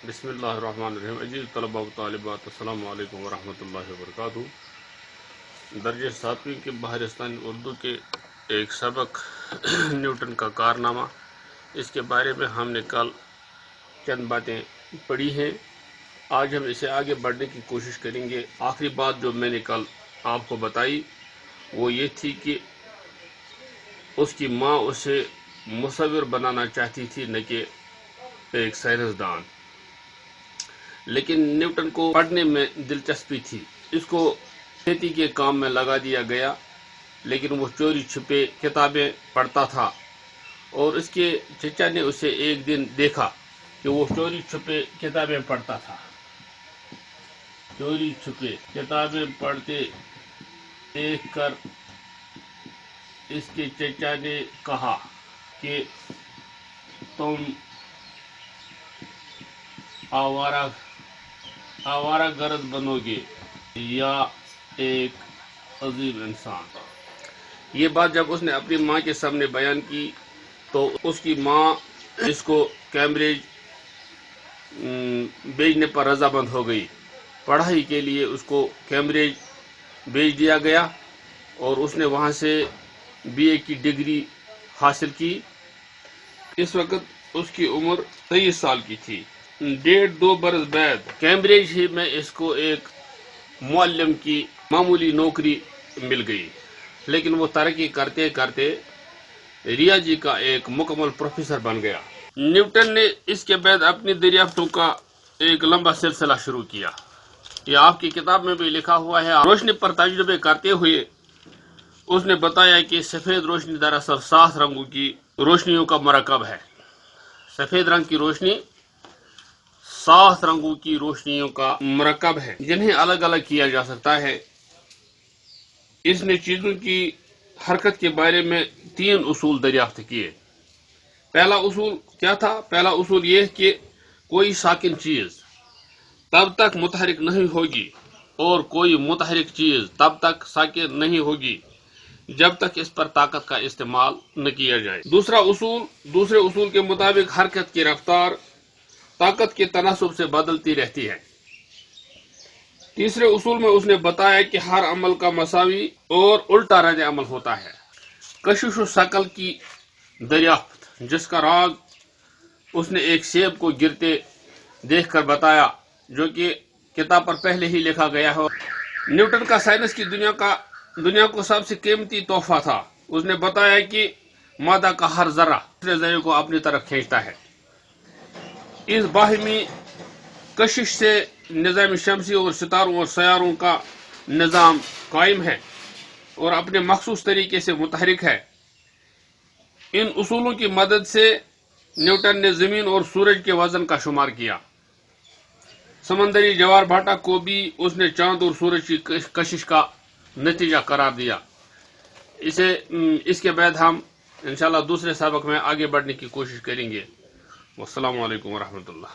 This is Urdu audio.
بسم اللہ الرحمن الرحیم. عزیز طلباء و طالبات، السلام علیکم ورحمۃ اللہ وبرکاتہ. درجہ ساتویں کے بہارستانی اردو کے ایک سبق نیوٹن کا کارنامہ، اس کے بارے میں ہم نے کل چند باتیں پڑھی ہیں. آج ہم اسے آگے بڑھنے کی کوشش کریں گے. آخری بات جو میں نے کل آپ کو بتائی وہ یہ تھی کہ اس کی ماں اسے مصور بنانا چاہتی تھی، نہ کہ ایک سائنسدان. لیکن نیوٹن کو پڑھنے میں دلچسپی تھی. اس کو کھیتی کے کام میں لگا دیا گیا، لیکن وہ چوری چھپے کتابیں پڑھتا تھا. اور اس کے چچا نے اسے ایک دن دیکھا کہ وہ چوری چھپے کتابیں پڑھتا تھا. چوری چھپے کتابیں پڑھتے دیکھ کر اس کے چچا نے کہا کہ تم آوارہ گرد بنو گے یا ایک عظیم انسان. یہ بات جب اس نے اپنی ماں کے سامنے بیان کی تو اس کی ماں اس کو کیمبرج بھیجنے پر رضامند ہو گئی. پڑھائی کے لیے اس کو کیمبرج بھیج دیا گیا اور اس نے وہاں سے BA کی ڈگری حاصل کی. اس وقت اس کی عمر 23 سال کی تھی. 1.5-2 برس بعد کیمبرج ہی میں اس کو ایک معلم کی معمولی نوکری مل گئی، لیکن وہ ترقی کرتے کرتے ریاضی کا ایک مکمل پروفیسر بن گیا. نیوٹن نے اس کے بعد اپنی دریافتوں کا ایک لمبا سلسلہ شروع کیا. یہ آپ کی کتاب میں بھی لکھا ہوا ہے. روشنی پر تجربے کرتے ہوئے اس نے بتایا کہ سفید روشنی دراصل 7 رنگوں کی روشنیوں کا مرکب ہے. سفید رنگ کی روشنی 7 رنگوں کی روشنیوں کا مرکب ہے، جنہیں الگ الگ کیا جا سکتا ہے. اس نے چیزوں کی حرکت کے بارے میں 3 اصول دریافت کیے. پہلا اصول کیا تھا؟ پہلا اصول یہ کہ کوئی ساکن چیز تب تک متحرک نہیں ہوگی اور کوئی متحرک چیز تب تک ساکن نہیں ہوگی جب تک اس پر طاقت کا استعمال نہ کیا جائے. دوسرے اصول کے مطابق حرکت کی رفتار طاقت کے تناسب سے بدلتی رہتی ہے. تیسرے اصول میں اس نے بتایا کہ ہر عمل کا مساوی اور الٹا رد عمل ہوتا ہے. کشش و ثقل کی دریافت، جس کا راز اس نے ایک سیب کو گرتے دیکھ کر بتایا، جو کہ کتاب پر پہلے ہی لکھا گیا ہے. نیوٹن کا سائنس کی دنیا کو سب سے قیمتی تحفہ تھا. اس نے بتایا کہ مادہ کا ہر ذرہ دوسرے ذرے کو اپنی طرف کھینچتا ہے. اس باہمی کشش سے نظام شمسی اور ستاروں اور سیاروں کا نظام قائم ہے اور اپنے مخصوص طریقے سے متحرک ہے. ان اصولوں کی مدد سے نیوٹن نے زمین اور سورج کے وزن کا شمار کیا. سمندری جوار بھاٹا کو بھی اس نے چاند اور سورج کی کشش کا نتیجہ قرار دیا. اس کے بعد ہم انشاءاللہ دوسرے سبق میں آگے بڑھنے کی کوشش کریں گے. والسلام علیکم ورحمۃ اللہ.